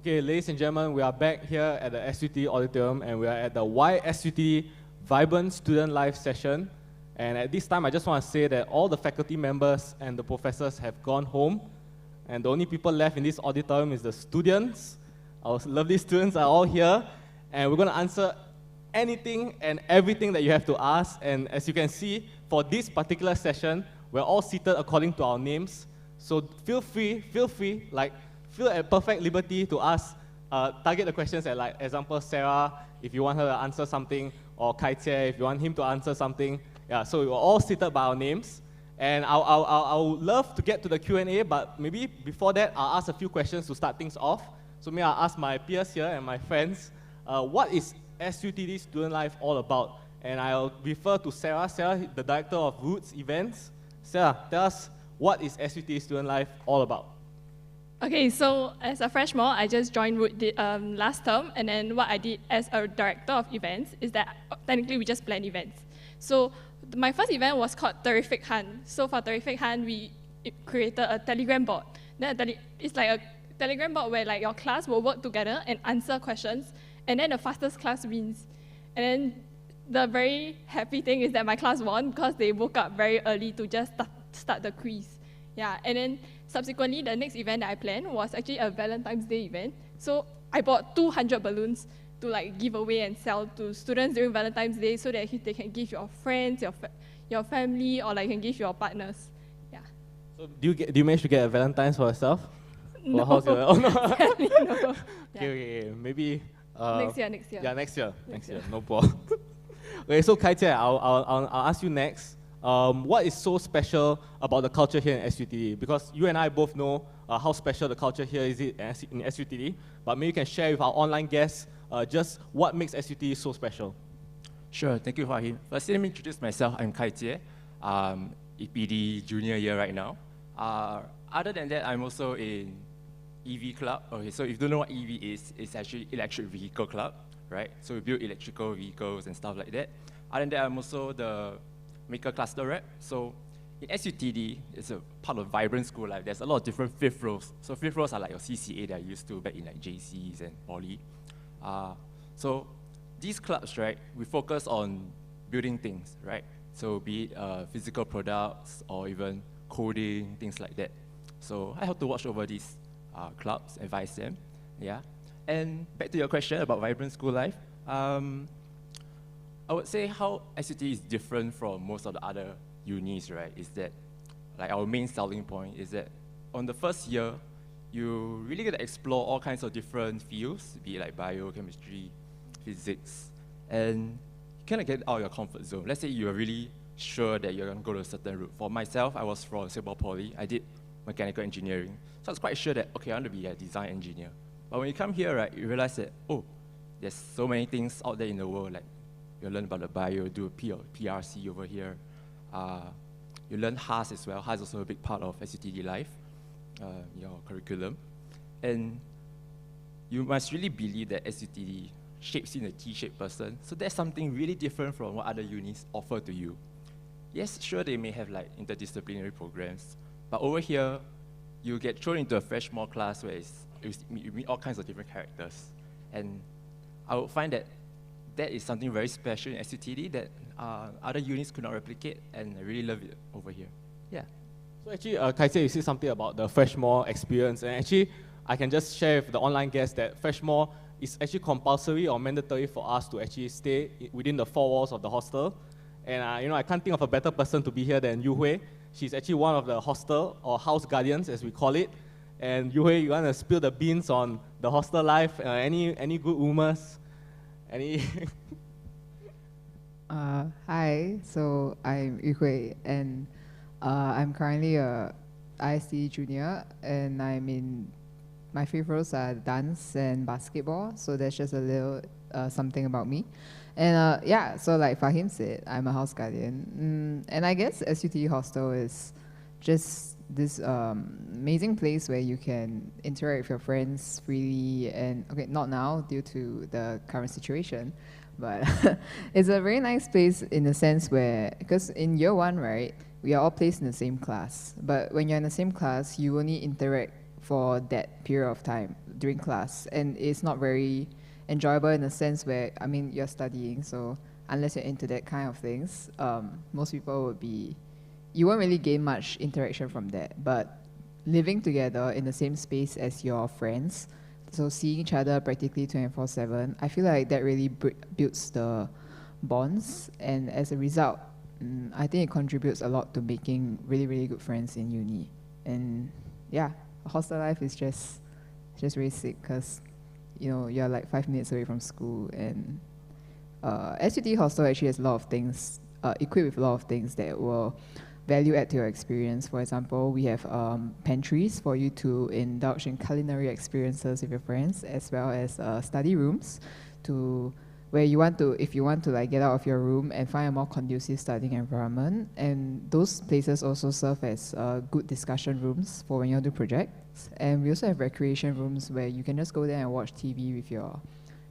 Okay, ladies and gentlemen, we are back here at the SUTD auditorium, and we are at the Why SUTD Vibrant Student Life session. And at this time, I just want to say that all the faculty members and the professors have gone home, and the only people left in this auditorium is the students. Our lovely students are all here, and we're going to answer anything and everything that you have to ask. And as you can see, for this particular session, we're all seated according to our names. So feel free, feel at perfect liberty to ask, target the questions at, like, example, Sarah, if you want her to answer something, or Kai Jie, if you want him to answer something. Yeah, so we're all seated by our names. And I would love to get to the Q&A, but maybe before that, I'll ask a few questions to start things off. So maybe I'll ask my peers here and my friends, what is SUTD Student Life all about? And I'll refer to Sarah. Sarah, the director of Roots Events. Sarah, tell us, what is SUTD Student Life all about? Okay, so as a freshman, I just joined last term, and then what I did as a director of events is that technically we just plan events. So my first event was called Terrific Hunt. So for Terrific Hunt, we created a Telegram board. Then it's like a Telegram board where, like, your class will work together and answer questions, and then the fastest class wins. And then the very happy thing is that my class won because they woke up very early to just start the quiz. Yeah, and then subsequently, the next event that I planned was actually a Valentine's Day event. So I bought 200 balloons to, like, give away and sell to students during Valentine's Day so that they can give your friends, your family, or, like, can give your partners. Yeah. So do you manage to get a Valentine's for yourself? No. Oh, no. Sadly, no. Yeah. Okay, maybe... next year. Yeah, next year, no problem. Okay, so Kai Jie, I'll ask you next. What is so special about the culture here in SUTD? Because you and I both know how special the culture here is in SUTD, but maybe you can share with our online guests just what makes SUTD so special. Sure, thank you, Fahim. First, let me introduce myself. I'm Kai Jie, EPD junior year right now. Other than that, I'm also in EV club. Okay, so if you don't know what EV is, it's actually electric vehicle club, right? So we build electrical vehicles and stuff like that. Other than that, I'm also the Maker Cluster rep. So in SUTD, it's a part of vibrant school life. There's a lot of different fifth rows. So fifth rows are like your CCA that I used to back in, like, JCs and poly. So these clubs, right, we focus on building things, right? So be it physical products or even coding, things like that. So I have to watch over these clubs, advise them, yeah. And back to your question about vibrant school life, I would say how SUTD is different from most of the other unis, right, is that, like, our main selling point is that on the first year, you really get to explore all kinds of different fields, be it like biochemistry, physics, and you kind of get out of your comfort zone. Let's say you're really sure that you're going to go to a certain route. For myself, I was from Singapore Poly. I did mechanical engineering. So I was quite sure that, okay, I want to be a design engineer. But when you come here, right, you realize that, oh, there's so many things out there in the world. Like, you learn about the bio, do a PRC over here. You learn HAS as well. HAS is also a big part of SUTD life, your curriculum. And you must really believe that SUTD shapes you in a T-shaped person. So that's something really different from what other unis offer to you. Yes, sure, they may have, like, interdisciplinary programs, but over here, you get thrown into a freshman class where you meet all kinds of different characters. And I would find that that is something very special in SUTD that other unis could not replicate, and I really love it over here. Yeah. So actually, Kai Jie, you said something about the freshman experience, and actually, I can just share with the online guests that freshman is actually compulsory or mandatory for us to actually stay within the four walls of the hostel. And I can't think of a better person to be here than Yu Hui. She's actually one of the hostel or house guardians, as we call it. And Yu Hui, you want to spill the beans on the hostel life? Any good rumors? Any? Hi, so I'm Yu Hui, and I'm currently a IST junior, and my favorites are dance and basketball, so that's just a little something about me. And yeah, so like Fahim said, I'm a house guardian, and I guess SUTD Hostel is just this amazing place where you can interact with your friends freely, and okay, not now due to the current situation, but it's a very nice place in the sense where, because in year one, right, we are all placed in the same class, but when you're in the same class, you only interact for that period of time during class, and it's not very enjoyable in the sense where, I mean, you're studying, so unless you're into that kind of things, most people would be, you won't really gain much interaction from that. But living together in the same space as your friends, so seeing each other practically 24/7, I feel like that really builds the bonds, and as a result, I think it contributes a lot to making really, really good friends in uni. And yeah, hostel life is just really sick because, you know, you're like 5 minutes away from school, and SUT hostel actually has a lot of things, equipped with a lot of things that will value add to your experience. For example, we have pantries for you to indulge in culinary experiences with your friends, as well as study rooms to where you want to, if you want to like get out of your room and find a more conducive studying environment. And those places also serve as good discussion rooms for when you do projects. And we also have recreation rooms where you can just go there and watch TV with your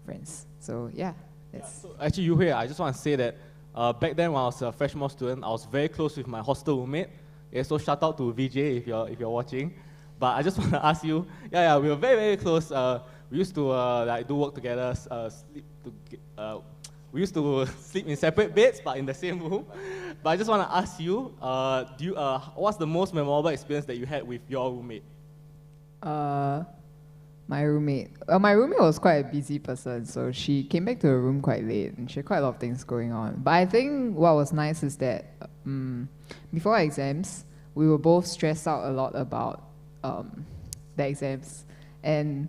friends. So yeah, that's... So actually, Yu Hui, I just want to say that back then when I was a freshman student, I was very close with my hostel roommate. Yeah, so shout out to VJ if you're watching. But I just want to ask you, yeah, we were very, very close. We used to like do work together, we used to sleep in separate beds, but in the same room. But I just want to ask you, what's the most memorable experience that you had with your roommate? My roommate. Well, my roommate was quite a busy person, so she came back to her room quite late, and she had quite a lot of things going on. But I think what was nice is that before exams, we were both stressed out a lot about the exams. And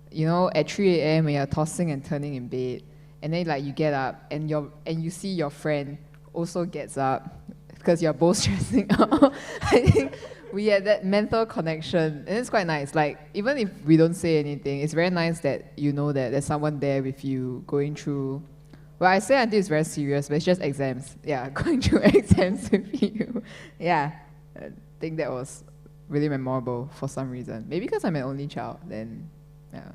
you know, at 3 a.m. when you're tossing and turning in bed, and then like you get up and you see your friend also gets up because you're both stressing out. I think we had that mental connection, and it's quite nice. Like, even if we don't say anything, it's very nice that you know that there's someone there with you going through, well, I say until it's very serious, but it's just exams. Yeah, going through exams with you. Yeah, I think that was really memorable for some reason. Maybe because I'm an only child, then, yeah.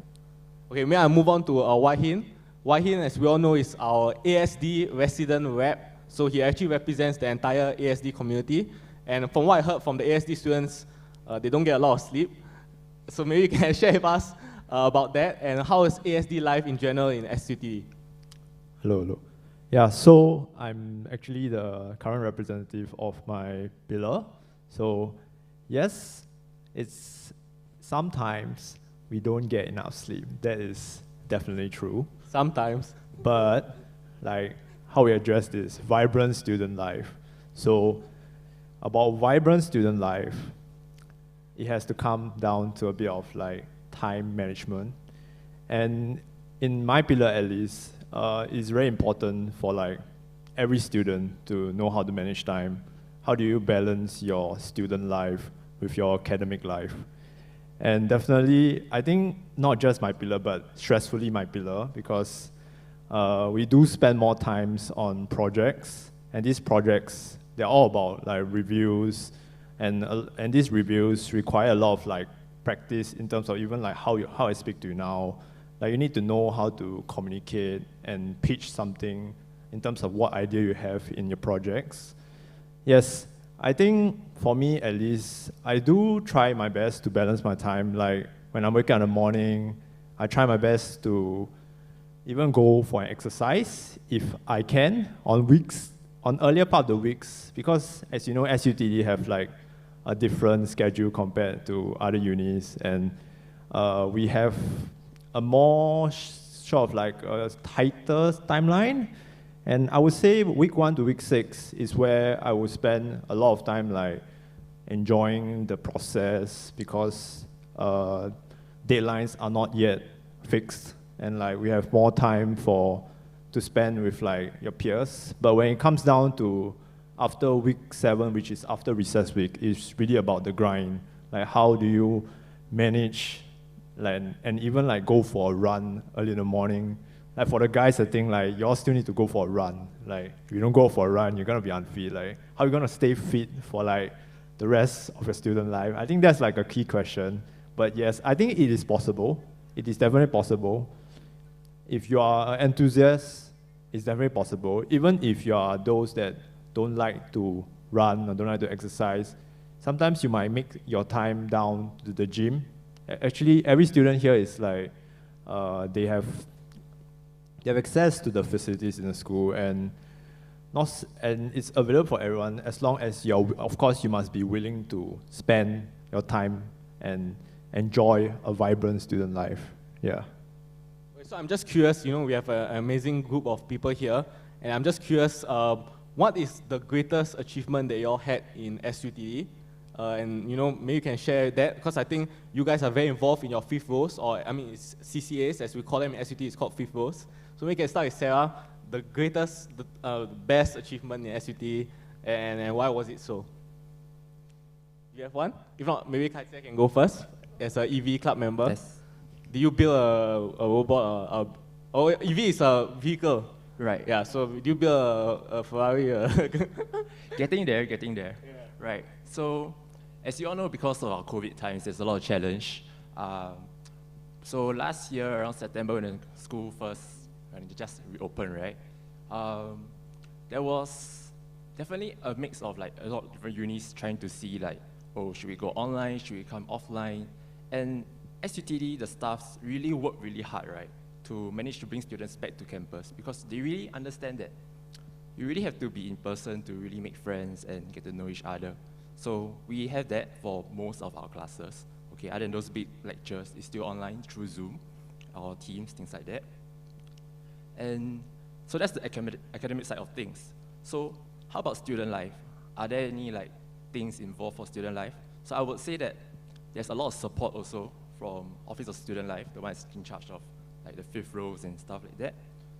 Okay, may I move on to Wai Hin? Wai Hin, as we all know, is our ASD resident rep. So he actually represents the entire ASD community. And from what I heard from the ASD students, they don't get a lot of sleep. So maybe you can share with us about that, and how is ASD life in general in SUTD? Hello. Yeah, so I'm actually the current representative of my pillar. So yes, it's sometimes we don't get enough sleep. That is definitely true. Sometimes. But like how we address this, vibrant student life. So about vibrant student life, it has to come down to a bit of like time management. And in my pillar at least, it's very important for like every student to know how to manage time. How do you balance your student life with your academic life? And definitely, I think not just my pillar, but stressfully my pillar, because we do spend more times on projects, and these projects, they're all about like reviews, and these reviews require a lot of like practice in terms of even like how I speak to you now. Like you need to know how to communicate and pitch something in terms of what idea you have in your projects. Yes, I think for me at least, I do try my best to balance my time. Like when I'm waking up in the morning, I try my best to even go for an exercise if I can on earlier part of the weeks, because as you know, SUTD have like a different schedule compared to other unis, and we have a more sort of like a tighter timeline. And I would say week 1 to week 6 is where I would spend a lot of time like enjoying the process, because deadlines are not yet fixed, and like we have more time to spend with like your peers. But when it comes down to after week 7, which is after recess week, it's really about the grind. Like how do you manage like, and even like go for a run early in the morning. Like for the guys, I think like you all still need to go for a run. Like if you don't go for a run, you're gonna be unfit. Like how are you gonna stay fit for like the rest of your student life? I think that's like a key question. But yes, I think it is possible. It is definitely possible. If you are an enthusiast, it's definitely possible. Even if you are those that don't like to run or don't like to exercise, sometimes you might make your time down to the gym Actually, every student here is like, they have access to the facilities in the school, and and it's available for everyone as long as of course, you must be willing to spend your time and enjoy a vibrant student life. Yeah. So I'm just curious, we have an amazing group of people here, and I'm just curious, what is the greatest achievement that you all had in SUTD? And maybe you can share that, because I think you guys are very involved in your fifth rows, or I mean, it's CCAs, as we call them in SUTD, it's called fifth rows. So we can start with Sarah, the greatest, the best achievement in SUTD, and why was it so? You have one? If not, maybe Kai can go first, as an EV club member. Yes. Did you build a robot? EV is a vehicle. Right. Yeah, so did you build a Ferrari? Getting there. Yeah. Right. So, as you all know, because of our COVID times, there's a lot of challenge. So last year, around September, when the school just reopened, right? There was definitely a mix of like a lot of different unis trying to see like, oh, should we go online? Should we come offline? And SUTD, the staffs really work really hard, right, to manage to bring students back to campus, because they really understand that you really have to be in person to really make friends and get to know each other. So we have that for most of our classes. Okay, other than those big lectures, it's still online through Zoom or Teams, things like that. And so that's the academic side of things. So how about student life? Are there any things involved for student life? So I would say that there's a lot of support also from Office of Student Life, the one that's in charge of the fifth rows and stuff like that.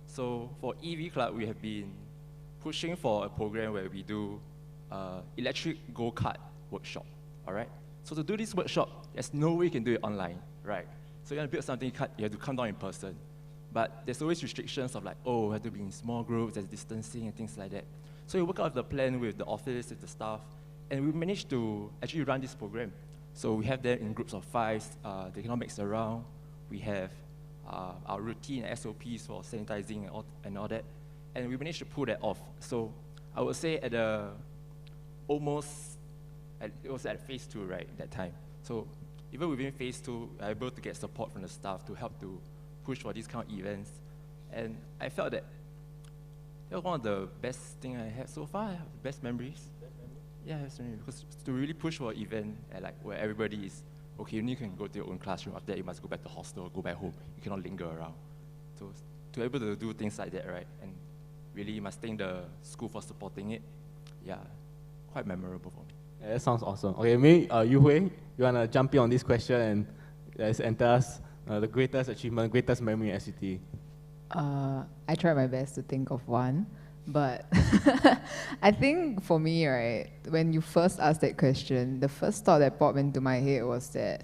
So for EV Club, we have been pushing for a program where we do electric go-kart workshop, all right? So to do this workshop, there's no way you can do it online, right? So you want to build something, you have to come down in person. But there's always restrictions of you have to be in small groups, there's distancing and things like that. So we work out the plan with the office, with the staff, and we managed to actually run this program. So we have them in groups of 5, they cannot mix around. We have our routine SOPs for sanitizing and all that. And we managed to pull that off. So I would say it was at phase 2, right, that time. So even within phase 2, we were able to get support from the staff to help to push for these kind of events. And I felt that was one of the best things I had so far. I have the best memories. Yeah, because to really push for an event where everybody is, okay, you can go to your own classroom, after that you must go back to hostel, go back home, you cannot linger around. So to be able to do things like that, right, and really you must thank the school for supporting it, yeah, quite memorable for me. Yeah, that sounds awesome. Okay, maybe Yu Hui, you want to jump in on this question and tell us the greatest achievement, greatest memory at SUT? I tried my best to think of one. But I think for me, right, when you first asked that question, the first thought that popped into my head was that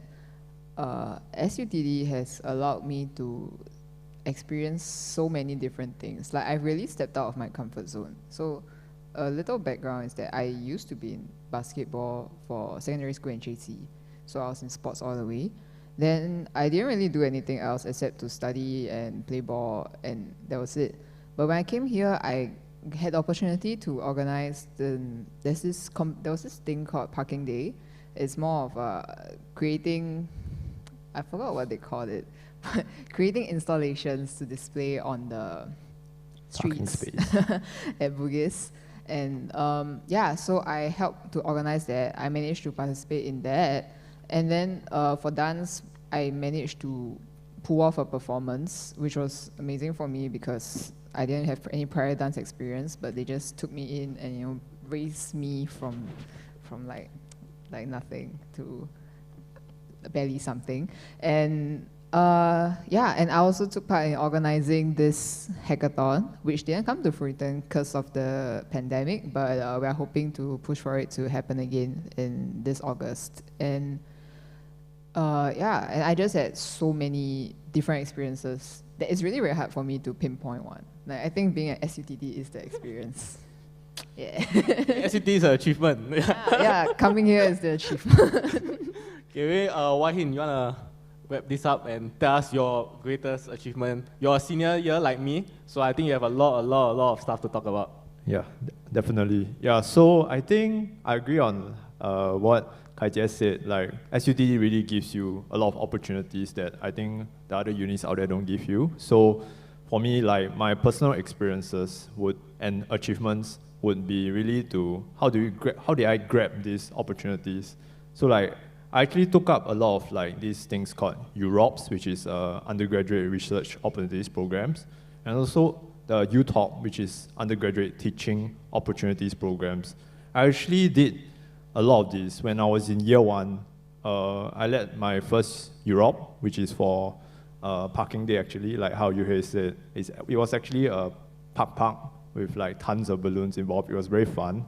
SUTD has allowed me to experience so many different things. I've really stepped out of my comfort zone. So a little background is that I used to be in basketball for secondary school and JC. So I was in sports all the way. Then I didn't really do anything else except to study and play ball, and that was it. But when I came here, I had the opportunity to organize there was this thing called Parking Day. It's more of creating, I forgot what they called it, but creating installations to display on the streets at Bugis. And yeah, so I helped to organize that. I managed to participate in that. And then for dance, I managed to pull off a performance, which was amazing for me because I didn't have any prior dance experience, but they just took me in and raised me from like nothing to barely something. And yeah, and I also took part in organizing this hackathon, which didn't come to fruition because of the pandemic, but we are hoping to push for it to happen again in this August. And yeah, and I just had so many different experiences that it's really very hard for me to pinpoint one. I think being at SUTD is the experience. Yeah. SUT is an achievement. Yeah, coming here is the achievement. Okay, Wahin, you want to wrap this up and tell us your greatest achievement? You're a senior year like me, so I think you have a lot of stuff to talk about. Yeah, definitely. Yeah, so I think I agree on what Kai Jie said, like SUTD really gives you a lot of opportunities that I think the other unis out there don't give you. So for me, like my personal experiences and achievements would be really to how did I grab these opportunities? So like I actually took up a lot of like these things called UROPs, which is undergraduate research opportunities programs, and also the UTOP, which is undergraduate teaching opportunities programs. I actually did a lot of these when I was in year 1. I led my first UROP, which is for parking day actually, like how Yuhei said. It was actually a park with like tons of balloons involved. It was very fun.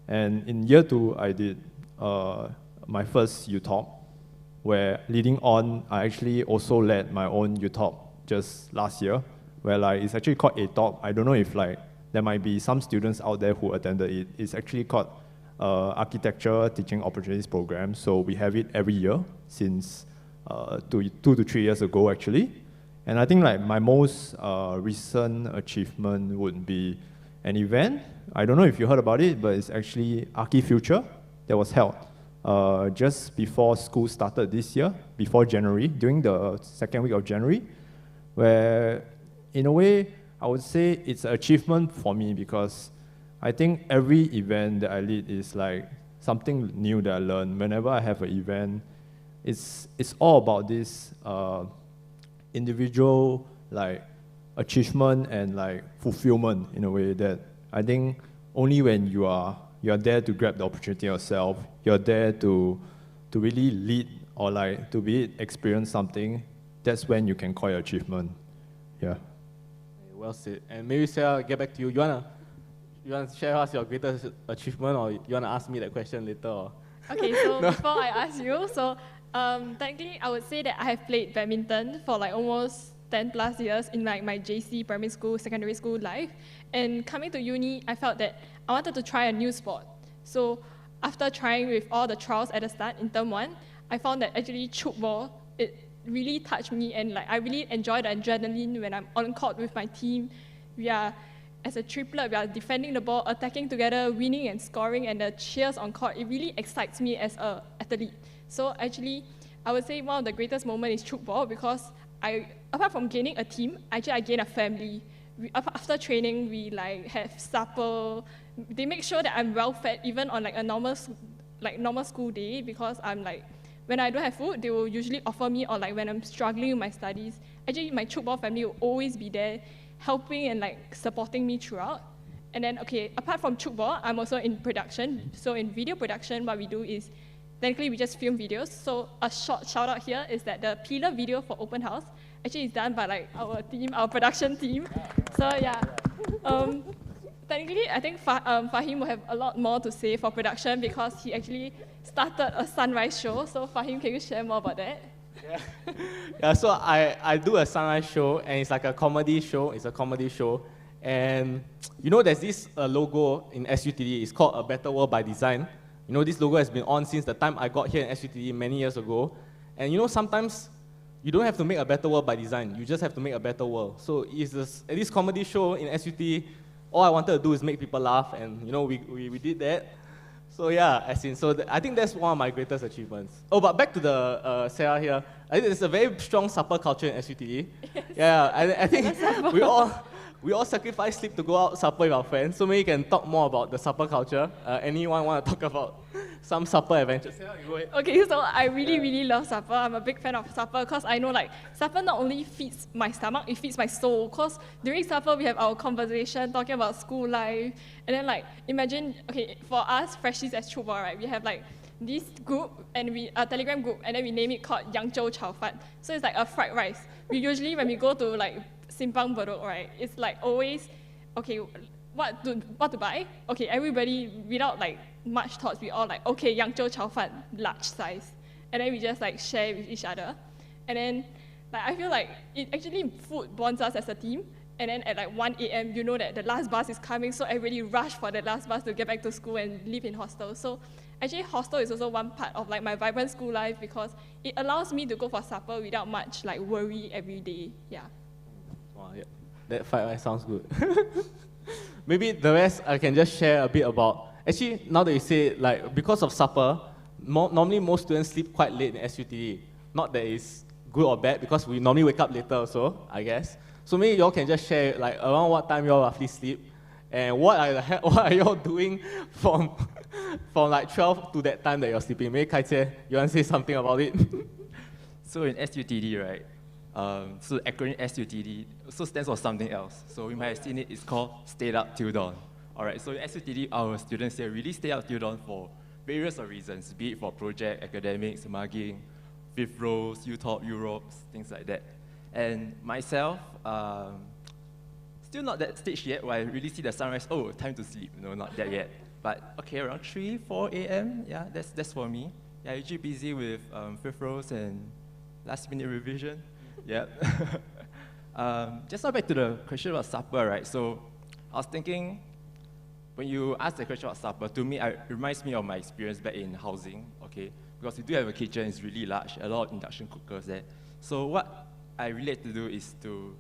And in year 2, I did my first UTOP, where leading on, I actually also led my own UTOP just last year, where like it's actually called ATOP. I don't know if like there might be some students out there who attended it. It's actually called Architecture Teaching Opportunities Program. So we have it every year since 2 to 3 years ago actually. And I think like my most recent achievement would be an event. I don't know if you heard about it, but it's actually ArchiFuture that was held just before school started this year, before January, during the second week of January, where in a way, I would say it's an achievement for me because I think every event that I lead is like something new that I learn. Whenever I have an event, it's all about this individual like achievement and like fulfillment in a way that I think only when you are there to grab the opportunity yourself, you're there to really lead or like to be experience something, that's when you can call your achievement. Yeah. Well said. And maybe Sarah, get back to you. You wanna share us your greatest achievement, or you wanna ask me that question later? Or? Okay, so before I ask you, so technically I would say that I have played badminton for like almost 10 plus years in like my JC, primary school, secondary school life. And coming to uni, I felt that I wanted to try a new sport. So after trying with all the trials at the start in term 1, I found that actually tchoukball, it really touched me, and like I really enjoy the adrenaline when I'm on court with my team. We are, as a triplet, we are defending the ball, attacking together, winning and scoring, and the cheers on court, it really excites me as an athlete. So actually, I would say one of the greatest moments is tchoukball because apart from gaining a team, actually I gain a family. After training, we like have supper. They make sure that I'm well fed even on like a normal school day, because I'm like, when I don't have food, they will usually offer me, or like when I'm struggling with my studies, actually my tchoukball family will always be there helping and like supporting me throughout. And then, okay, apart from tchoukball, I'm also in production. So in video production, what we do is, technically we just film videos. So a short shout out here is that the pillar video for Open House actually is done by like our team, our production team. So yeah, technically I think Fahim will have a lot more to say for production because he actually started a sunrise show. So Fahim, can you share more about that? Yeah, so I do a sunrise show, and it's like a comedy show. It's a comedy show. And you know, there's this logo in SUTD. It's called A Better World by Design. You know, this logo has been on since the time I got here in SUTD many years ago. And you know, sometimes you don't have to make a better world by design. You just have to make a better world. So it's at this comedy show in SUT, all I wanted to do is make people laugh, and you know, we did that. So yeah, I think that's one of my greatest achievements. Oh, but back to the Sarah here. I think there's a very strong supper culture in SUTD. Yes. Yeah, I think we all sacrifice sleep to go out supper with our friends. So maybe you can talk more about the supper culture. Anyone want to talk about some supper adventures? Sarah, you go ahead. Okay, so I really love supper. I'm a big fan of supper because I know like supper not only feeds my stomach, it feeds my soul. Because during supper we have our conversation talking about school life, and then like imagine, okay, for us freshies as tchoukball, right? We have like this group, and a Telegram group, and then we name it called Yangzhou Chao Fan. So it's like a fried rice. We usually, when we go to like Simpang Bedok, right, it's like always, okay, what to buy? Okay, everybody, without like much thoughts, we all like, okay, Yangzhou Chao Fan, large size. And then we just like share with each other. And then like I feel like it actually, food bonds us as a team. And then at like 1 a.m., you know that the last bus is coming, so everybody rush for the last bus to get back to school and live in hostel. So actually, hostel is also one part of like my vibrant school life because it allows me to go for supper without much like worry every day. Yeah. Wow, yeah. That fried rice sounds good. Maybe the rest I can just share a bit about Actually, now that you say it, like, because of supper, normally most students sleep quite late in SUTD. Not that it's good or bad, because we normally wake up later also, I guess. So maybe y'all can just share, like, around what time y'all roughly sleep, and what are y'all doing from like 12 to that time that you're sleeping? Maybe Kai-Jie, you want to say something about it? So in SUTD, right? So the acronym SUTD also stands for something else. So you might have seen it. It's called Stayed Up Till Dawn. All right. So in SUTD, our students here really stay up till dawn for various reasons, be it for project, academics, mugging, fifth rows, U-Talk, Europes, things like that. And myself, still not that stage yet where I really see the sunrise. Oh, time to sleep. No, not that yet. But okay, around 3, 4 a.m. Yeah, that's for me. Yeah, usually busy with fifth rows and last-minute revision. Yeah. Just now back to the question about supper, right? So I was thinking, when you asked the question about supper, to me, it reminds me of my experience back in housing, okay? Because we do have a kitchen, it's really large, a lot of induction cookers there. So what I really like to do is to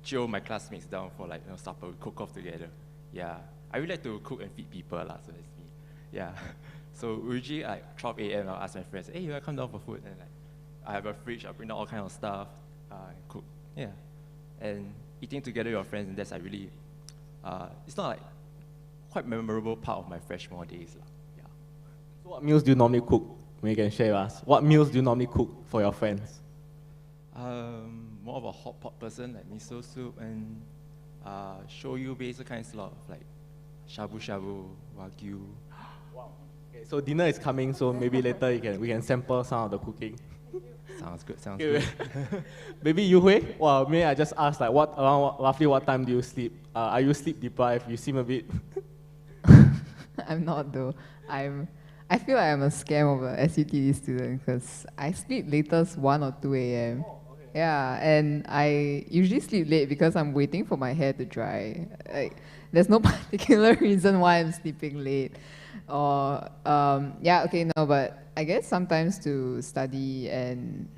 chill my classmates down for like supper, we cook off together. Yeah, I really like to cook and feed people, so that's me. Yeah. So usually like 12 a.m. I'll ask my friends, hey, you want to come down for food? And like, I have a fridge, I'll bring down all kinds of stuff, cook, yeah. And eating together with your friends, and that's like really, it's not like quite memorable part of my freshman days. Yeah. So what meals do you normally cook? Maybe you can share with us. What meals do you normally cook for your friends? More of a hot pot person, like miso soup and shoyu-based kinds of like shabu-shabu, wagyu. Wow. Okay, so dinner is coming, so maybe later we can sample some of the cooking. Sounds good, sounds Okay, good. maybe Yu Hui, well, may I just ask, like, roughly what time do you sleep? Are you sleep deprived? You seem a bit. I'm not though. I feel like I'm a scam of a SUTD student because I sleep latest 1 or 2 a.m. Oh, okay. Yeah, and I usually sleep late because I'm waiting for my hair to dry. Like, there's no particular reason why I'm sleeping late. Or, yeah, okay, no, but I guess sometimes to study and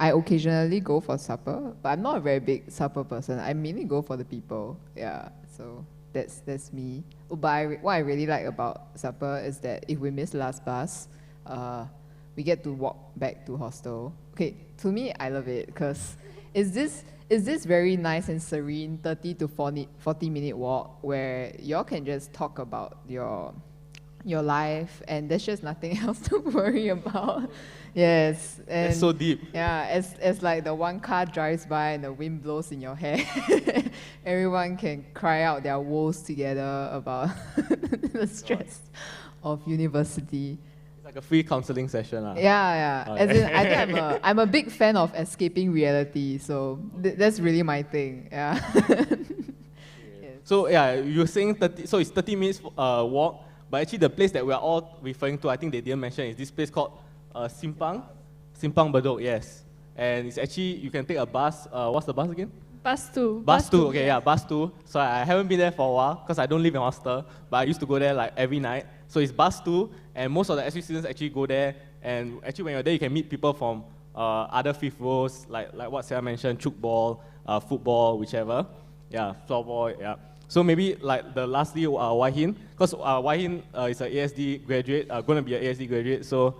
I occasionally go for supper, but I'm not a very big supper person. I mainly go for the people, yeah, so that's me. But what I really like about supper is that if we miss last bus, we get to walk back to hostel. Okay, to me, I love it because it's this very nice and serene 30 to 40-minute walk where y'all can just talk about your life and there's just nothing else to worry about. Yes, and That's so deep. yeah, as like the one car drives by and the wind blows in your hair, everyone can cry out their woes together about the stress of university. It's like a free counseling session. Yeah. Oh, As yeah. in, I think I'm a big fan of escaping reality, so that's really my thing. Yeah. Yes. So yeah, you're saying 30, so it's 30 minutes walk, but actually the place that we are all referring to, I think they didn't mention, is this place called Simpang Bedok, yes. And it's actually, you can take a bus, what's the bus again? Bus 2. Bus 2, okay, yeah, bus 2. So I haven't been there for a while, because I don't live in hostel, but I used to go there like every night. So it's bus 2, and most of the SU students actually go there, and actually when you're there, you can meet people from other fifth rows, like what Sarah mentioned, chukball, football, whichever. Yeah, floorball, yeah. So maybe like the lastly, Wahin, because Wahin is an ASD graduate, going to be an ASD graduate, so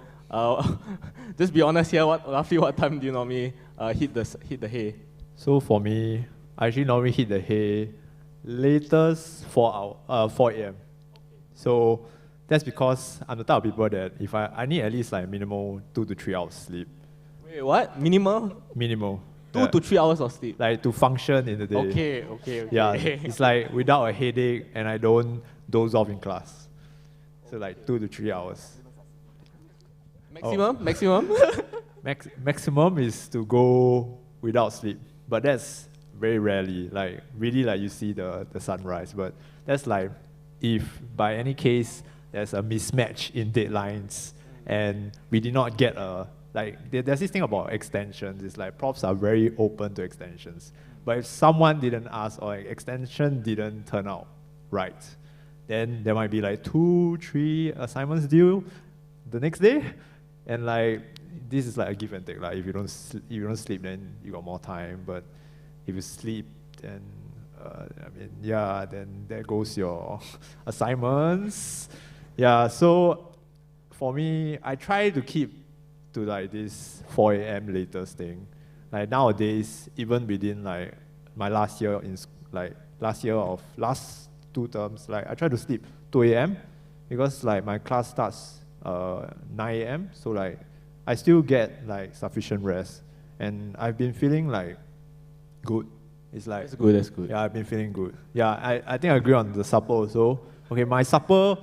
just be honest here, roughly what time do you normally hit the hay? So for me, I actually normally hit the hay latest 4 a.m. So that's because I'm the type of people that if I need at least like minimal 2 to 3 hours sleep. Wait, what? Minimal? Minimal. 2 to 3 hours of sleep? Like to function in the day. Okay. Yeah, it's like without a headache and I don't doze off in class. So like 2 to 3 hours. Maximum? Maximum is to go without sleep, but that's very rarely. Like really, like you see the sunrise. But that's like if by any case there's a mismatch in deadlines and we did not get a there's this thing about extensions. It's like profs are very open to extensions, but if someone didn't ask or like, extension didn't turn out right, then there might be like 2, 3 assignments due the next day. And like this is like a give and take. Like if you don't sleep, then you got more time. But if you sleep, then yeah, then there goes your assignments. Yeah, so for me, I try to keep to like this 4 a.m. latest thing. Like nowadays, even within like my last year last 2 terms, like I try to sleep 2 a.m. because like my class starts 9 a.m. So like I still get like sufficient rest, and I've been feeling like good. It's like That's good, that's good. Yeah, I've been feeling good. Yeah, I think I agree on the supper also. Okay, my supper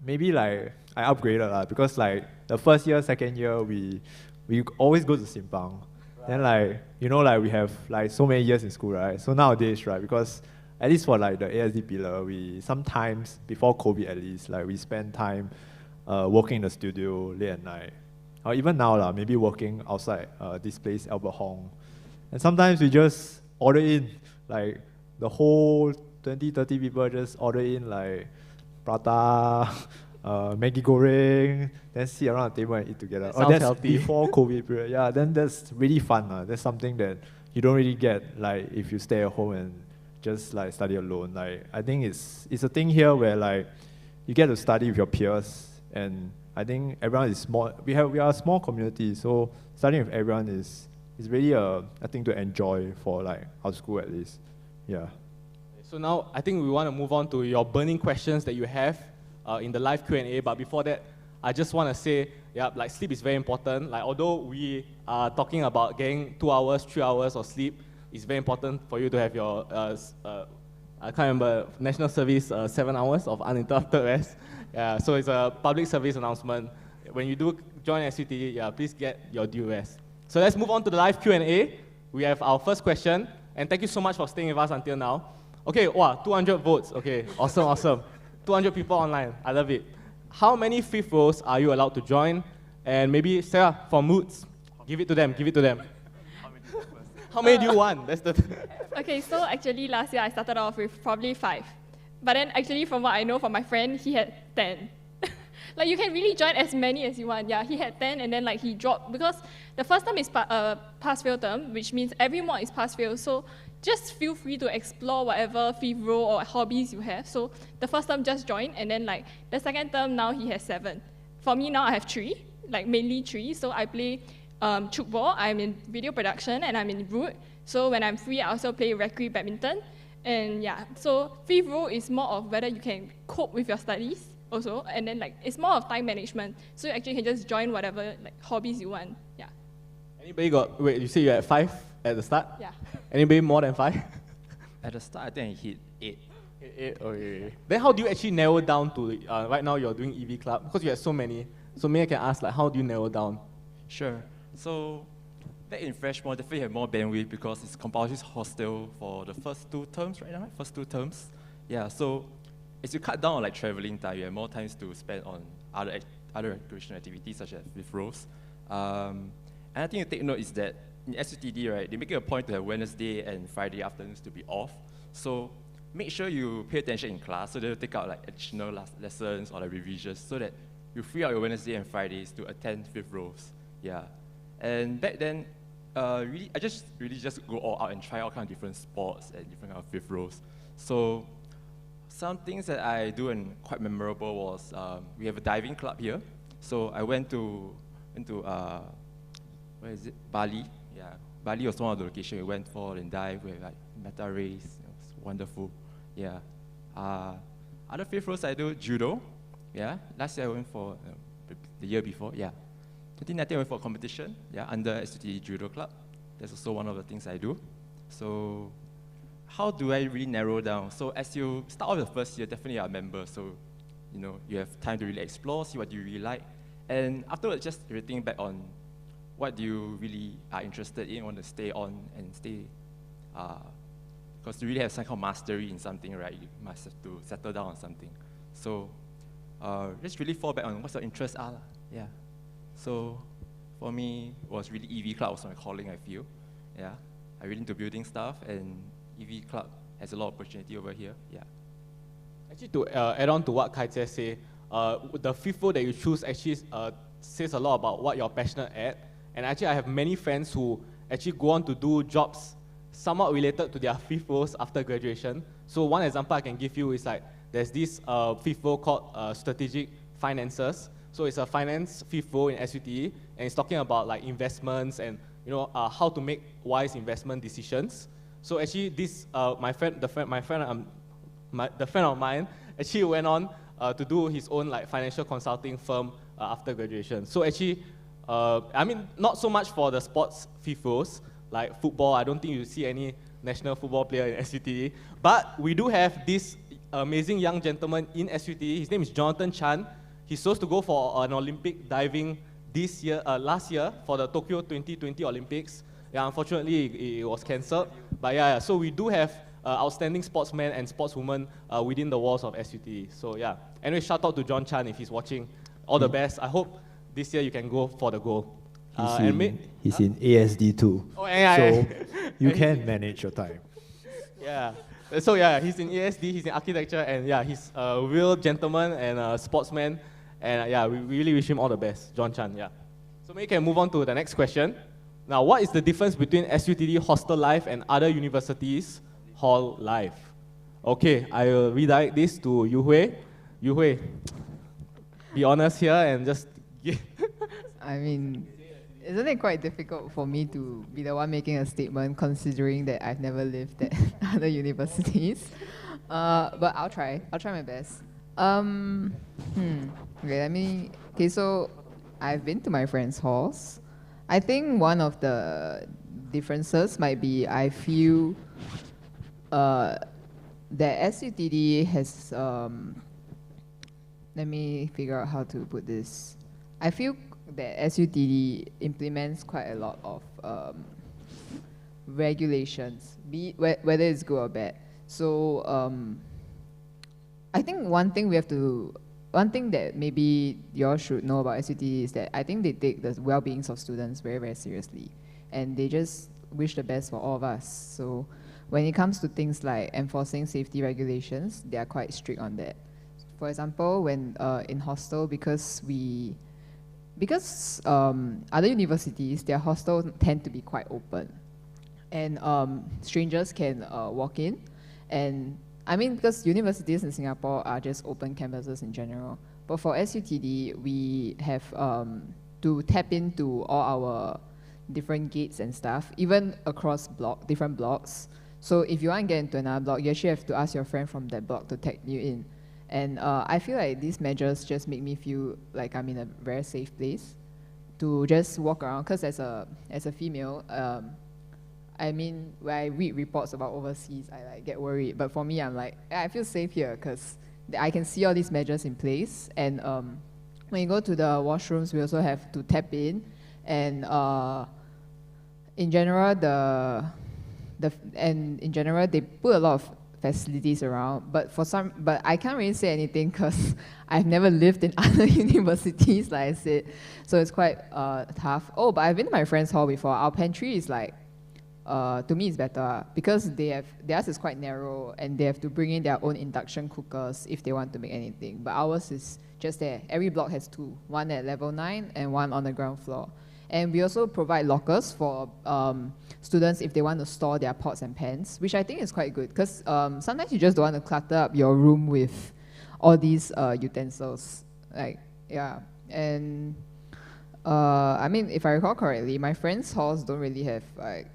maybe like I upgraded because like the first year, second year we always go to Simpang. Then like like we have like so many years in school, right? So nowadays, right, because at least for like the ASD pillar, we sometimes before COVID at least, like we spend time working in the studio late at night. Or even now maybe working outside this place, Albert Hong. And sometimes we just order in like the whole 20, 30 people just order in like prata, Maggi goreng, then sit around the table and eat together. Sounds That's healthy. before COVID period. Yeah, then that's really fun. That's something that you don't really get like if you stay at home and just like study alone. Like I think it's a thing here where like you get to study with your peers, and I think everyone is small. We are a small community, so studying with everyone is really a thing to enjoy for like our school at least. Yeah. So now I think we want to move on to your burning questions that you have in the live Q&A. But before that, I just want to say, yeah, like sleep is very important. Like although we are talking about getting 2 hours, 3 hours of sleep, it's very important for you to have your I can't remember, national service 7 hours of uninterrupted rest. Yeah, so it's a public service announcement. When you do join SUTD, yeah, please get your due rest. So let's move on to the live Q&A. We have our first question, and thank you so much for staying with us until now. Okay, wow, 200 votes. Okay, awesome, awesome. 200 people online. I love it. How many fifth rows are you allowed to join? And maybe Sarah from Moods, give it to them. Give it to them. How many do you want? That's the. Okay, so actually last year I started off with probably 5. But then actually from what I know from my friend, he had 10. Like you can really join as many as you want. Yeah, he had 10 and then like he dropped because the first term is pass-fail term, which means every mod is pass-fail. So just feel free to explore whatever fifth row or hobbies you have. So the first term just join, and then like the second term now he has 7. For me now I have 3, like mainly 3. So I play tchoukball, I'm in video production, and I'm in root. So when I'm free, I also play recre badminton. And yeah, so fifth row is more of whether you can cope with your studies also, and then like it's more of time management. So you actually can just join whatever like hobbies you want. Yeah. Anybody got, wait, you say you had 5 at the start? Yeah. Anybody more than 5? At the start, I think I hit 8. 8, okay. Then how do you actually narrow down to, right now you're doing EV Club, because you have so many. So maybe I can ask, like, how do you narrow down? Sure. So back in freshman, definitely have more bandwidth because it's compulsory hostel for the first 2 terms right now, first 2 terms. Yeah, so as you cut down on like traveling time, you have more times to spend on other recreational activities such as with rows. And I think to take note is that in SUTD, right, they make it a point to have Wednesday and Friday afternoons to be off. So make sure you pay attention in class, so they'll take out like additional lessons or like revisions so that you free out your Wednesday and Fridays to attend fifth rows. Yeah. And back then, I just go all out and try all kind of different sports and different kind of fifth rows. So some things that I do and quite memorable was we have a diving club here. So I went to where is it? Bali. Yeah, Bali was one of the locations we went for and dive with like meta rays. It was wonderful. Yeah. Other fifth rows I do judo. Yeah. Last year I went for the year before. Yeah. 2019 I went for a competition. Yeah, under SUTD Judo Club. That's also one of the things I do. So how do I really narrow down? So as you start off the first year, definitely you're a member. So you have time to really explore, see what you really like, and afterwards just everything back on what you really are interested in, want to stay on and stay. Because to really have some kind of mastery in something, right, you must have to settle down on something. So just really fall back on what your interests are. Yeah. So for me, it was really EV Club was my calling, I feel. Yeah. I really into building stuff, and EV Club has a lot of opportunity over here. Yeah. Actually, to add on to what Kai Jie say, the fifth row that you choose actually says a lot about what you're passionate at. And actually, I have many friends who actually go on to do jobs somewhat related to their fifth roles after graduation. So one example I can give you is like, there's this fifth role called strategic finances. So it's a finance fifth role in SUTD, and it's talking about like investments and how to make wise investment decisions. So actually, this the friend of mine actually went on to do his own like financial consulting firm after graduation. So actually, I mean, not so much for the sports fifth roles like football. I don't think you see any national football player in SUTD, but we do have this amazing young gentleman in SUTD. His name is Jonathan Chan. He's supposed to go for an Olympic diving last year for the Tokyo 2020 Olympics. Yeah, unfortunately, it was cancelled. But yeah, so we do have outstanding sportsmen and sportswomen within the walls of SUTD. So yeah. Anyway, shout out to John Chan if he's watching. All the best. I hope this year you can go for the goal. He's in ASD too. Oh, yeah, so you can manage your time. Yeah. So yeah, he's in ASD, he's in architecture, and yeah, he's a real gentleman and a sportsman. And yeah, we really wish him all the best, John Chan, yeah. So maybe we can move on to the next question. Now, what is the difference between SUTD hostel life and other universities' hall life? Okay, I will redirect this to Yu Hui. Yu Hui, be honest here and just give. I mean, isn't it quite difficult for me to be the one making a statement considering that I've never lived at other universities? But I'll try my best. Okay, so I've been to my friends' halls. I think one of the differences might be I feel that SUTD has, let me figure out how to put this. I feel that SUTD implements quite a lot of regulations, whether it's good or bad. So I think one thing that maybe you all should know about SUTD is that I think they take the well-being of students very, very seriously. And they just wish the best for all of us. So when it comes to things like enforcing safety regulations, they are quite strict on that. For example, when in hostel, because other universities, their hostels tend to be quite open. And strangers can walk in. And I mean, because universities in Singapore are just open campuses in general. But for SUTD, we have to tap into all our different gates and stuff, even across different blocks. So if you want to get into another block, you actually have to ask your friend from that block to tag you in. And I feel like these measures just make me feel like I'm in a very safe place to just walk around. Because as a female, I mean, when I read reports about overseas, I like get worried. But for me, I'm like, I feel safe here because I can see all these measures in place. And when you go to the washrooms, we also have to tap in. And in general, they put a lot of facilities around. But I can't really say anything because I've never lived in other universities, like I said. So it's quite tough. Oh, but I've been to my friend's hall before. Our pantry is like, to me it's better because theirs is quite narrow and they have to bring in their own induction cookers if they want to make anything. But ours is just there. Every block has two, one at level 9 and one on the ground floor. And we also provide lockers for students if they want to store their pots and pans, which I think is quite good because sometimes you just don't want to clutter up your room with all these utensils. Like, yeah. And I mean, if I recall correctly, my friends' halls don't really have like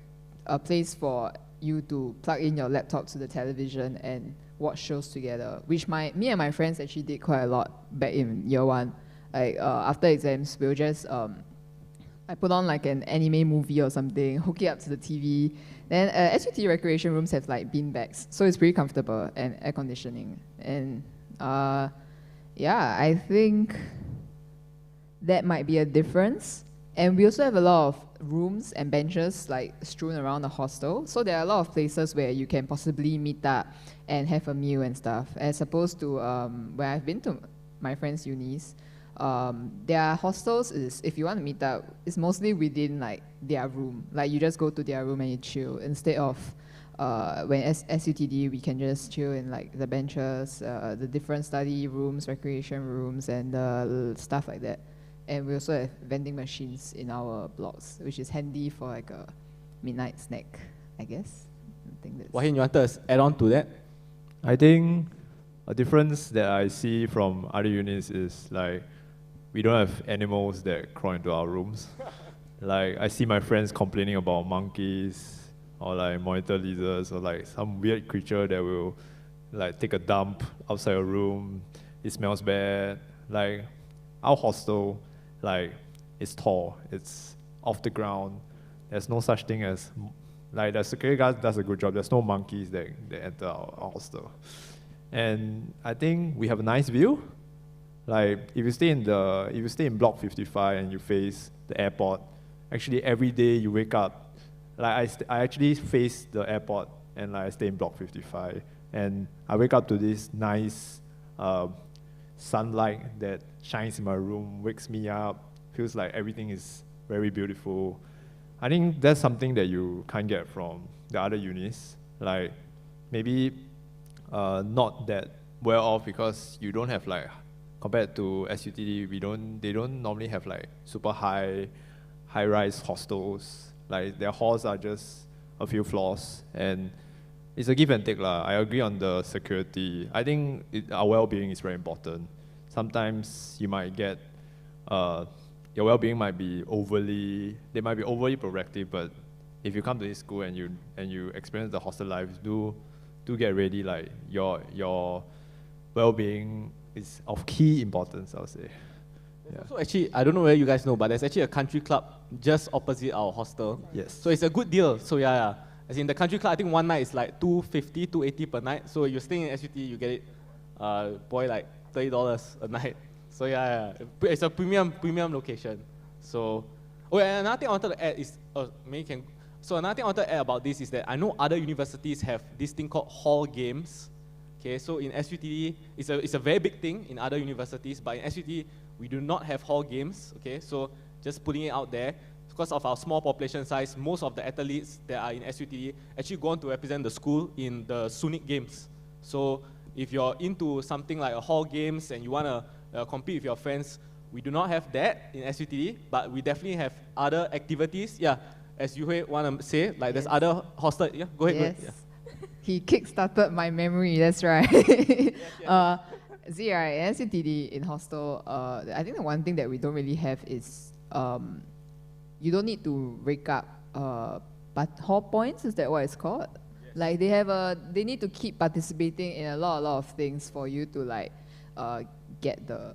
a place for you to plug in your laptop to the television and watch shows together, which me and my friends actually did quite a lot back in year 1. Like after exams, we'll just I put on like an anime movie or something, hook it up to the TV. Then SUT recreation rooms have like bean bags, so it's pretty comfortable and air conditioning. And yeah, I think that might be a difference. And we also have a lot of rooms and benches like strewn around the hostel. So there are a lot of places where you can possibly meet up and have a meal and stuff. As opposed to where I've been to my friends' unis, their hostels is, if you want to meet up, it's mostly within like their room. Like you just go to their room and you chill. Instead of when SUTD, we can just chill in like the benches, the different study rooms, recreation rooms, and stuff like that. And we also have vending machines in our blocks, which is handy for like a midnight snack, I guess. think that's... Wahin, you want to add on to that? I think a difference that I see from other units is like we don't have animals that crawl into our rooms. Like I see my friends complaining about monkeys or like monitor lizards or like some weird creature that will like take a dump outside your room. It smells bad. Like our hostel, like it's tall, it's off the ground. There's no such thing as like the security guard does a good job. There's no monkeys that enter our hostel. And I think we have a nice view. Like if you stay in block 55 and you face the airport, actually every day you wake up, like I actually face the airport and like I stay in block 55 and I wake up to this nice sunlight that shines in my room, wakes me up, feels like everything is very beautiful. I think that's something that you can't get from the other unis. Like maybe not that well off because you don't have like, compared to SUTD, they don't normally have like super high-rise hostels. Like their halls are just a few floors and it's a give and take lah. I agree on the security. I think our well-being is very important. Sometimes you might get, your well-being might be overly proactive, but if you come to this school and you experience the hostel life, do get ready, like your well-being is of key importance, I would say. Yeah. So actually, I don't know whether you guys know, but there's actually a country club just opposit our hostel. Yes. So it's a good deal. So yeah. As in the country club, I think one night is like $250, $280 per night. So you're staying in SUT, you get it, like $30 a night. So yeah. It's a premium location. So, and another thing I wanted to add is, another thing I wanted to add about this is that I know other universities have this thing called hall games. Okay, so in SUTD, it's a very big thing in other universities, but in SUTD, we do not have hall games. Okay, so just putting it out there. Because of our small population size, most of the athletes that are in SUTD actually go on to represent the school in the SUNIC games. So if you're into something like a hall games and you want to compete with your friends, we do not have that in SUTD, but we definitely have other activities. Yeah, as you want to say, like there's other hostel. Yeah, go ahead. Yes. Go ahead. Yeah. He kick-started my memory, that's right. See, right, SUTD in hostel, I think the one thing that we don't really have is you don't need to rake up but hall points, is that what it's called? Yes. Like they need to keep participating in a lot of things for you to like get the,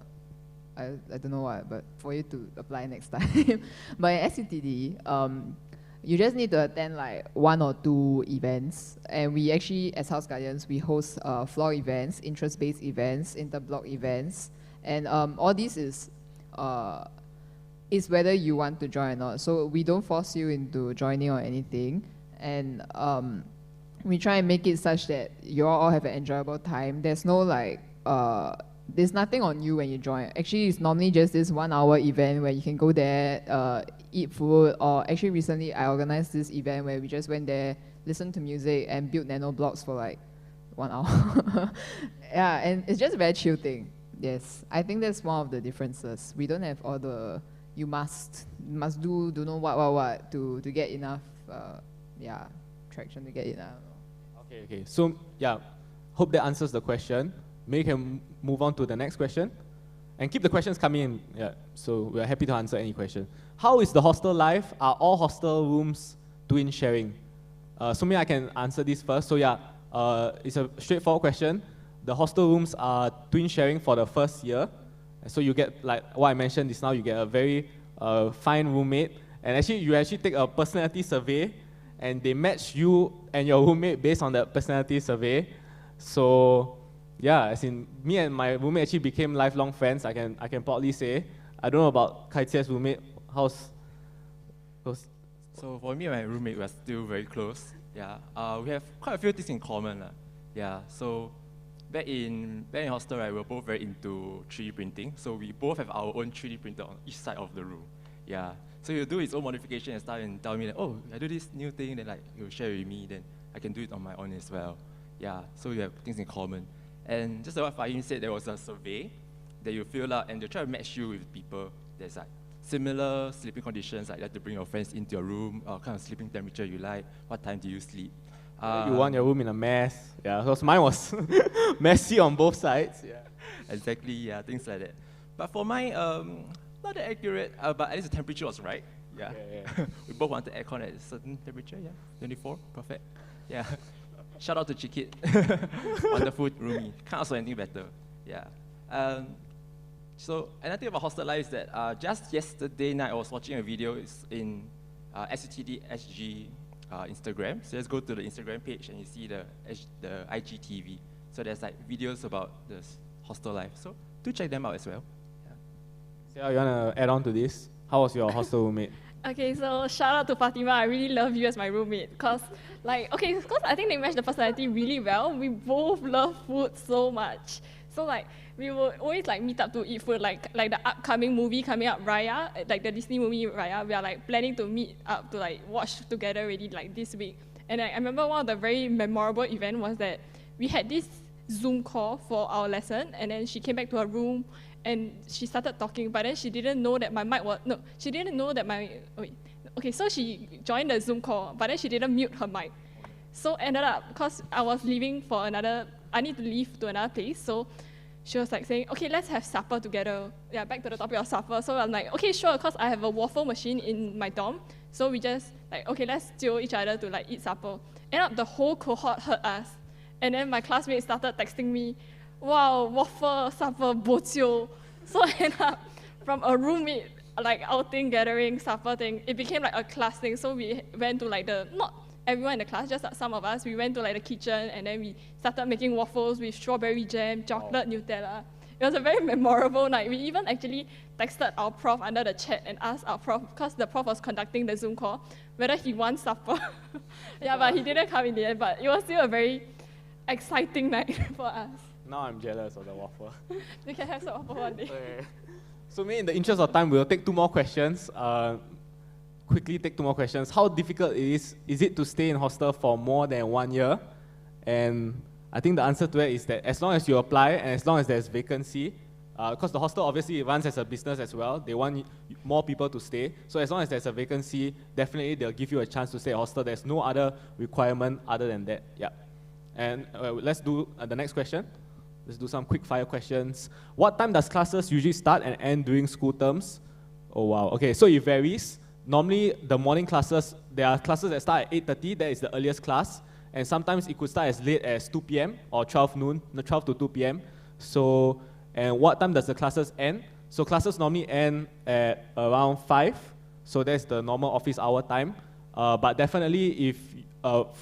I don't know what, but for you to apply next time. But in SUTD, you just need to attend like 1 or 2 events, and we actually, as house guardians, we host floor events, interest-based events, inter-block events, and all this is whether you want to join or not. So we don't force you into joining or anything, and we try and make it such that you all have an enjoyable time. There's no like, there's nothing on you when you join. Actually, it's normally just this 1-hour event where you can go there, eat food, or actually recently I organized this event where we just went there, listened to music, and built nano blocks for like 1 hour. Yeah, and it's just a very chill thing. Yes, I think that's one of the differences. We don't have all the you must do don't know what to get enough traction to get it. Okay. So yeah, hope that answers the question. Maybe you can move on to the next question. And keep the questions coming in. Yeah, so we're happy to answer any question. How is the hostel life? Are all hostel rooms twin sharing? So maybe I can answer this first. So yeah, it's a straightforward question. The hostel rooms are twin sharing for the first year. So you get, like what I mentioned just now, you get a very fine roommate. And actually, you actually take a personality survey, and they match you and your roommate based on the personality survey. So yeah, as in me and my roommate actually became lifelong friends. I can proudly say. I don't know about Kai Chia's roommate. How's? So for me and my roommate, we're still very close. Yeah, we have quite a few things in common. Yeah, so back in hostel, right, we're both very into 3D printing. So we both have our own 3D printer on each side of the room. Yeah, so he'll do his own modification and stuff and tell me that, oh, I do this new thing, then like he'll share with me, then I can do it on my own as well. Yeah, so we have things in common. And just like what Fahim said, there was a survey that you fill out and they try to match you with people that's like similar sleeping conditions, like you have to bring your friends into your room, or kind of sleeping temperature you like, what time do you sleep. You want your room in a mess. Yeah, because mine was messy on both sides. Yeah. Exactly, yeah, things like that. But for mine, not that accurate, but at least the temperature was right. Yeah. We both wanted aircon at a certain temperature, yeah. 24, perfect. Yeah. Shout out to Chikit. Wonderful roomie. Can't ask for anything better. Yeah. So another thing about hostel life is that just yesterday night I was watching a video. It's in SUTD SG Instagram. So let's go to the Instagram page and you see the IGTV. So there's like videos about this hostel life. So do check them out as well. Sarah, you want to add on to this? How was your hostel roommate? Okay, so shout out to Fatima. I really love you as my roommate because I think they match the personality really well. We both love food so much. So like we will always like meet up to eat food. Like the upcoming movie coming up, Raya, like the Disney movie Raya. We are like planning to meet up to like watch together already like this week. And I remember one of the very memorable event was that we had this Zoom call for our lesson, and then she came back to her room and she started talking, but then she didn't know that my mic was, no, she didn't know that my, wait, okay, so she joined the Zoom call, but then she didn't mute her mic. So ended up, because I was leaving for another, I need to leave to another place, so she was like saying, okay, let's have supper together. Yeah, back to the topic of supper. So I'm like, okay, sure, because I have a waffle machine in my dorm, so we just like, okay, let's steal each other to like eat supper. Ended up the whole cohort heard us, and then my classmates started texting me, wow, waffle, supper, bojio. So I ended up from a roommate, like outing, gathering, supper thing, it became like a class thing. So we went to like not everyone in the class, just some of us, we went to like the kitchen and then we started making waffles with strawberry jam, chocolate, Nutella. It was a very memorable night. We even actually texted our prof under the chat and asked our prof, because the prof was conducting the Zoom call, whether he wants supper. Yeah, but he didn't come in the end, but it was still a very exciting night for us. Now I'm jealous of the waffle. We can have some waffle one day. Okay. So maybe in the interest of time, we'll take 2 more questions. Quickly take 2 more questions. How difficult is it to stay in hostel for more than 1 year? And I think the answer to it is that as long as you apply and as long as there's vacancy, because the hostel obviously runs as a business as well, they want more people to stay. So as long as there's a vacancy, definitely they'll give you a chance to stay at hostel. There's no other requirement other than that. Yeah. And let's do the next question. Let's do some quick fire questions. What time does classes usually start and end during school terms? Oh wow, okay, so it varies. Normally the morning classes, there are classes that start at 8:30, that is the earliest class. And sometimes it could start as late as 2 p.m. or 12 to 2 p.m. So, and what time does the classes end? So classes normally end at around 5. So that's the normal office hour time. But definitely if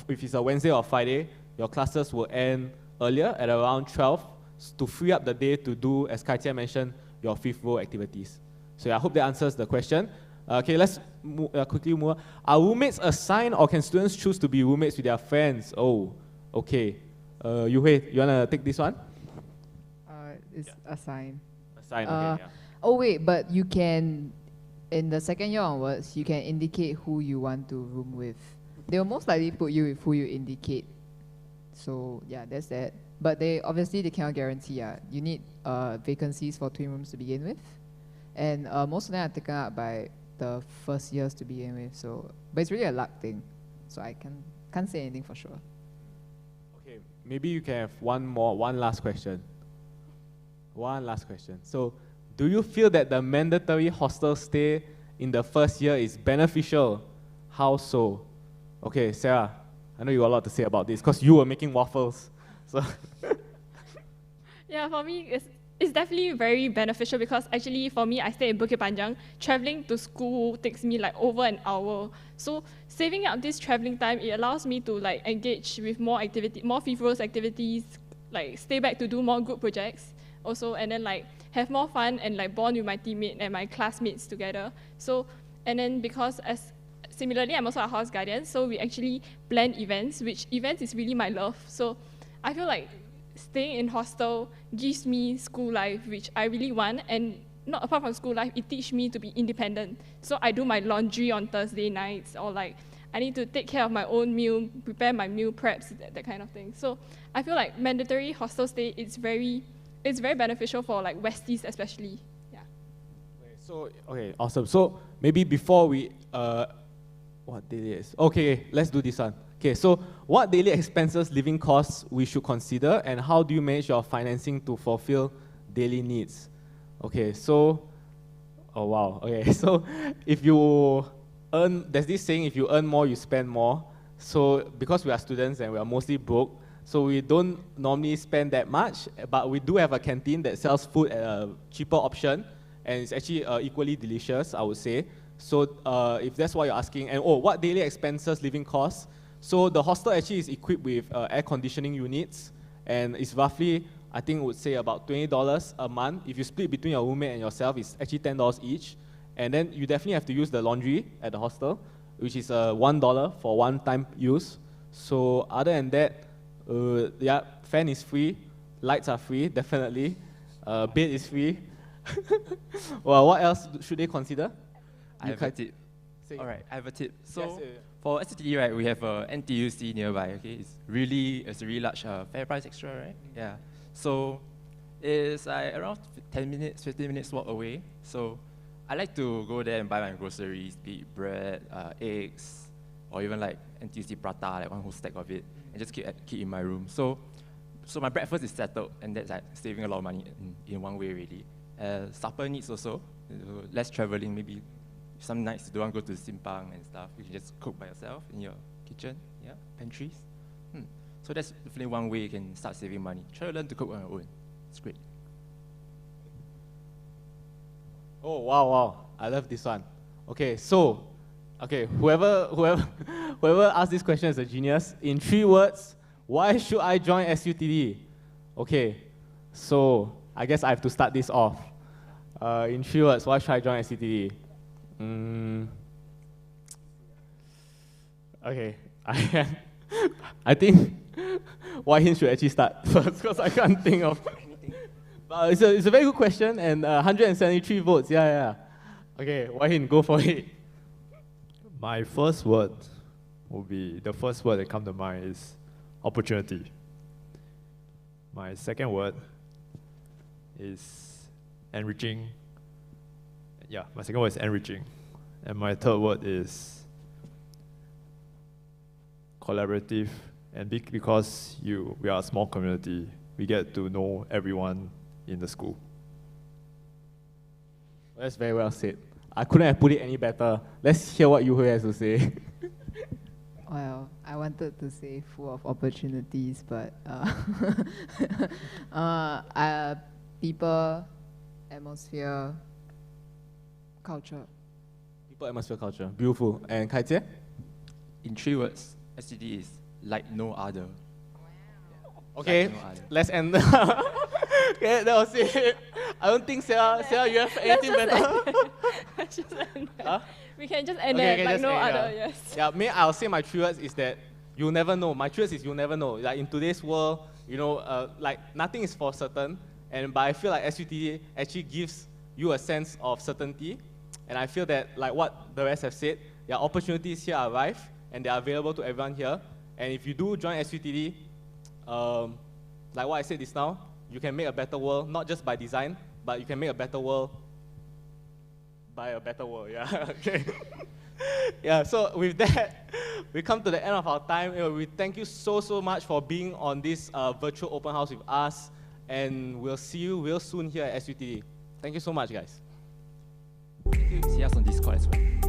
it's a Wednesday or Friday, your classes will end earlier at around 12 to free up the day to do, as Kai Tia mentioned, your fifth row activities. So yeah, I hope that answers the question. Okay, let's quickly move on. Are roommates assigned or can students choose to be roommates with their friends? Oh, okay. Yu Hui, you want to take this one? It's assigned. Assigned, okay, yeah. Oh wait, but you can, in the second year onwards, you can indicate who you want to room with. They will most likely put you with who you indicate. So yeah, that's that. But they cannot guarantee. You need vacancies for twin rooms to begin with, and most of them are taken up by the first years to begin with. So, but it's really a luck thing. So I can't say anything for sure. Okay, maybe you can have one last question. One last question. So, do you feel that the mandatory hostel stay in the first year is beneficial? How so? Okay, Sarah, I know you got a lot to say about this because you were making waffles. So Yeah, for me, it's definitely very beneficial because actually for me, I stay in Bukit Panjang. Traveling to school takes me like over an hour. So saving up this traveling time, it allows me to like engage with more fifth rows activities, like stay back to do more group projects also, and then like have more fun and like bond with my teammate and my classmates together. So, and then because similarly, I'm also a house guardian, so we actually plan events, which events is really my love. So I feel like staying in hostel gives me school life, which I really want, and not apart from school life, it teaches me to be independent. So I do my laundry on Thursday nights, or like I need to take care of my own meal, prepare my meal preps, that kind of thing. So I feel like mandatory hostel stay it's very beneficial for like Westies especially. Yeah. Okay, awesome. So maybe before we what day it is? Okay, let's do this one. Okay, so what daily expenses, living costs we should consider, and how do you manage your financing to fulfill daily needs? Okay, so, oh wow, okay, so if you earn, there's this saying, if you earn more, you spend more. So because we are students and we are mostly broke, so we don't normally spend that much, but we do have a canteen that sells food at a cheaper option, and it's actually equally delicious, I would say. So if that's what you're asking, and oh, what daily expenses, living costs? So the hostel actually is equipped with air conditioning units, and it's roughly, I think, would say about $20 a month. If you split between your roommate and yourself, it's actually $10 each. And then you definitely have to use the laundry at the hostel, which is $1 for one-time use. So other than that, yeah, fan is free, lights are free, definitely. Bed is free. Well, what else should they consider? I have a tip. All right, I have a tip. So Yes, for SUTD, right, we have a NTUC nearby. Okay, it's a really large fair price extra, right? Yeah. So it's around 10 minutes, 15 minutes walk away. So I like to go there and buy my groceries, be it bread, eggs, or even like NTUC prata, like one whole stack of it, and just keep in my room. So my breakfast is settled, and that's like saving a lot of money in one way, really. Supper needs also, less traveling, maybe some nights you don't want to go to Simpang and stuff, you can just cook by yourself in your kitchen, yeah, pantries. So that's definitely one way you can start saving money. Try to learn to cook on your own. It's great. Oh, wow, I love this one. Okay, so, whoever whoever asked this question is a genius. In 3 words, why should I join SUTD? Okay, so I guess I have to start this off. In 3 words, why should I join SUTD? Okay, I think Wai-Hin should actually start first because I can't think of. But it's a very good question, and 173 votes. Yeah. Okay, Wai-Hin, go for it. My first word will be, the first word that comes to mind is opportunity. My second word is enriching. Yeah, my second word is enriching. And my third word is collaborative. And because we are a small community, we get to know everyone in the school. That's very well said. I couldn't have put it any better. Let's hear what Yu Hui has to say. Well, I wanted to say full of opportunities, but people, atmosphere, culture. People, atmosphere, culture. Beautiful. And Kai Jie? In 3 words, SUTD is like no other. Okay, Like no other. let's end. Okay, that was it. I don't think, Sarah, you have anything better? Just end there. Huh? We can just end Okay, it like just no end, other, yeah. yes. Yeah, I'll say my 3 words is that you'll never know. My 3 words is you'll never know. Like in today's world, like nothing is for certain. But I feel like SUTD actually gives you a sense of certainty. And I feel that, like what the rest have said, there are opportunities here arrive, and they are available to everyone here. And if you do join SUTD, like what I said just now, you can make a better world, not just by design, but you can make a better world by a better world, yeah. Okay. Yeah, so with that, we come to the end of our time. We thank you so much for being on this virtual open house with us, and we'll see you real soon here at SUTD. Thank you so much, guys. See us on Discord as well.